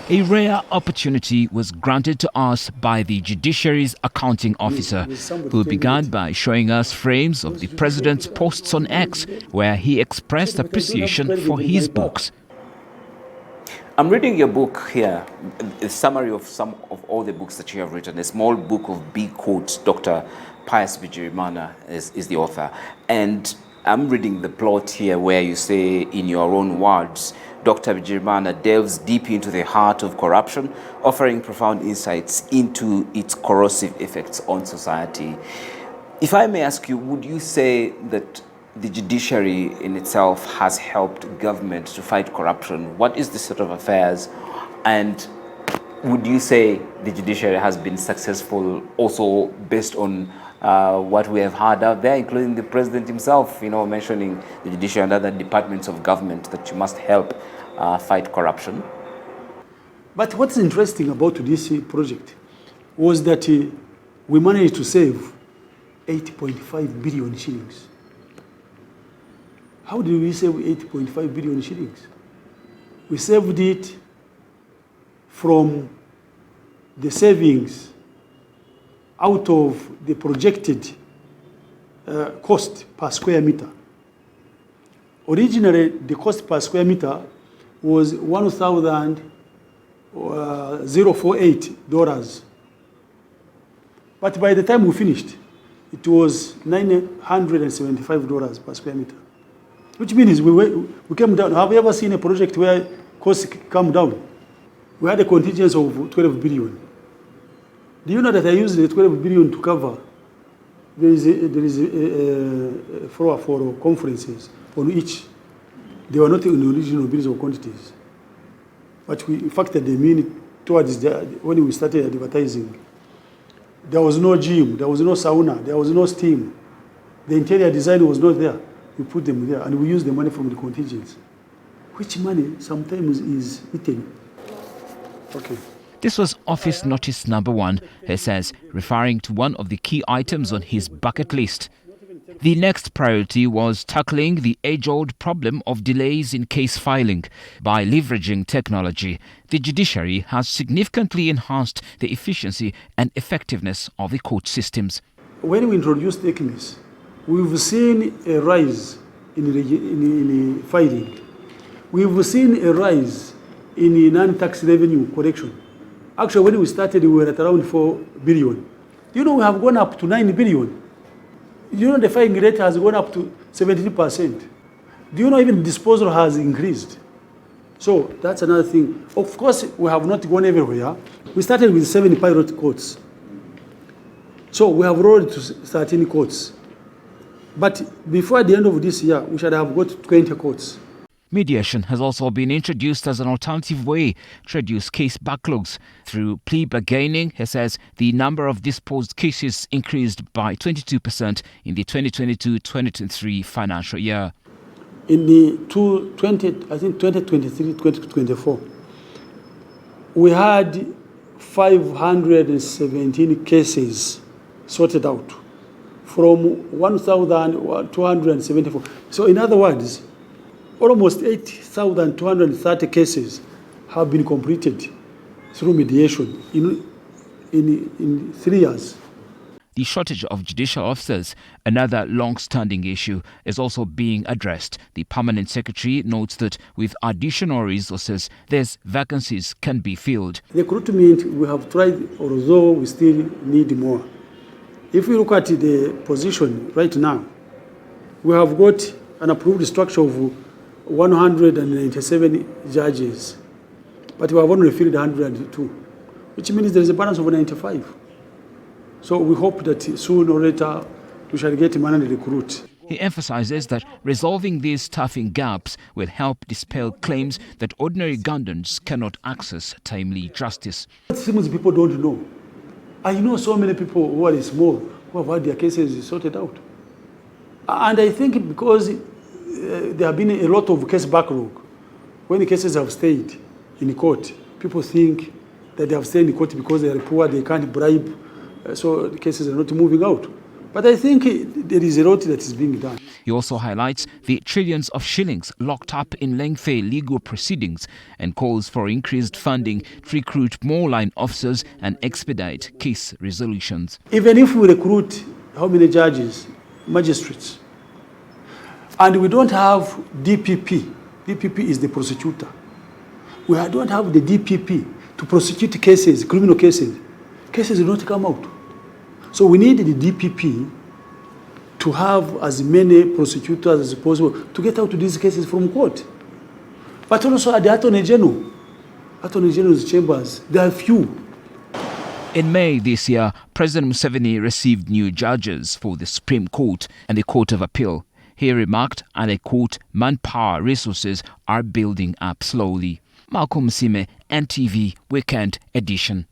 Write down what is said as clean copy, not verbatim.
A rare opportunity was granted to us by the Judiciary's accounting officer, who began by showing us frames of the president's posts on X, where he expressed appreciation for his books. I'm reading your book here, a summary of some of all the books that you have written. A small book of big quotes. Dr. Pius Bigirimana is the author. And I'm reading the plot here where you say, in your own words, Dr. Bigirimana delves deep into the heart of corruption, offering profound insights into its corrosive effects on society. If I may ask you, would you say that the judiciary in itself has helped government to fight corruption? What is the state of affairs? And would you say the judiciary has been successful also based on what we have heard out there, including the president himself, mentioning the judiciary and other departments of government that you must help fight corruption? But what's interesting about this project was that we managed to save 8.5 billion shillings. How did we save 8.5 billion shillings? We saved it from the savings out of the projected cost per square meter. Originally, the cost per square meter was $1,048. But by the time we finished, it was $975 per square meter. Which means we came down. Have you ever seen a project where costs come down? We had a contingent of 12 billion. Do you know that I used the 12 billion to cover? There is a floor for conferences on each. They were not in the original bills of quantities. But we factored them in towards when we started advertising. There was no gym, there was no sauna, there was no steam. The interior design was not there. We put them there, and we use the money from the contingents, which money sometimes is eaten. Okay. This was office notice number 1, he says, referring to one of the key items on his bucket list. The next priority was tackling the age-old problem of delays in case filing. By leveraging technology, the judiciary has significantly enhanced the efficiency and effectiveness of the court systems. When we introduced techniques, we've seen a rise in filing. We've seen a rise in non-tax revenue collection. Actually, when we started, we were at around 4 billion. We have gone up to 9 billion. The filing rate has gone up to 17%. Even disposal has increased? So that's another thing. Of course, we have not gone everywhere. We started with 7 pilot courts. So we have rolled to 13 courts. But before the end of this year, we should have got 20 courts. Mediation has also been introduced as an alternative way to reduce case backlogs. Through plea bargaining, he says the number of disposed cases increased by 22% in the 2022-2023 financial year. In the 2023-2024, we had 517 cases sorted out from 1,274. So in other words, almost 8,230 cases have been completed through mediation in 3 years. The shortage of judicial officers, another long-standing issue, is also being addressed. The permanent secretary notes that with additional resources, these vacancies can be filled. Recruitment, we have tried, although we still need more. If we look at the position right now, we have got an approved structure of 197 judges, but we have only filled 102, which means there is a balance of 95. So we hope that sooner or later we shall get money to recruit. He emphasizes that resolving these staffing gaps will help dispel claims that ordinary Ugandans cannot access timely justice. It seems people don't know. I know so many people who are small who have had their cases sorted out. And I think because there have been a lot of case backlog, when the cases have stayed in court, people think that they have stayed in court because they are poor, they can't bribe, so the cases are not moving out. But I think there is a lot that is being done. He also highlights the trillions of shillings locked up in lengthy legal proceedings and calls for increased funding to recruit more line officers and expedite case resolutions. Even if we recruit how many judges, magistrates, and we don't have DPP, DPP is the prosecutor. We don't have the DPP to prosecute cases, criminal cases. Cases will not come out. So we need the DPP to have as many prosecutors as possible to get out these cases from court. But also at the Attorney General's chambers, there are few. In May this year, President Museveni received new judges for the Supreme Court and the Court of Appeal. He remarked, and I quote, manpower resources are building up slowly. Musiime, NTV Weekend Edition.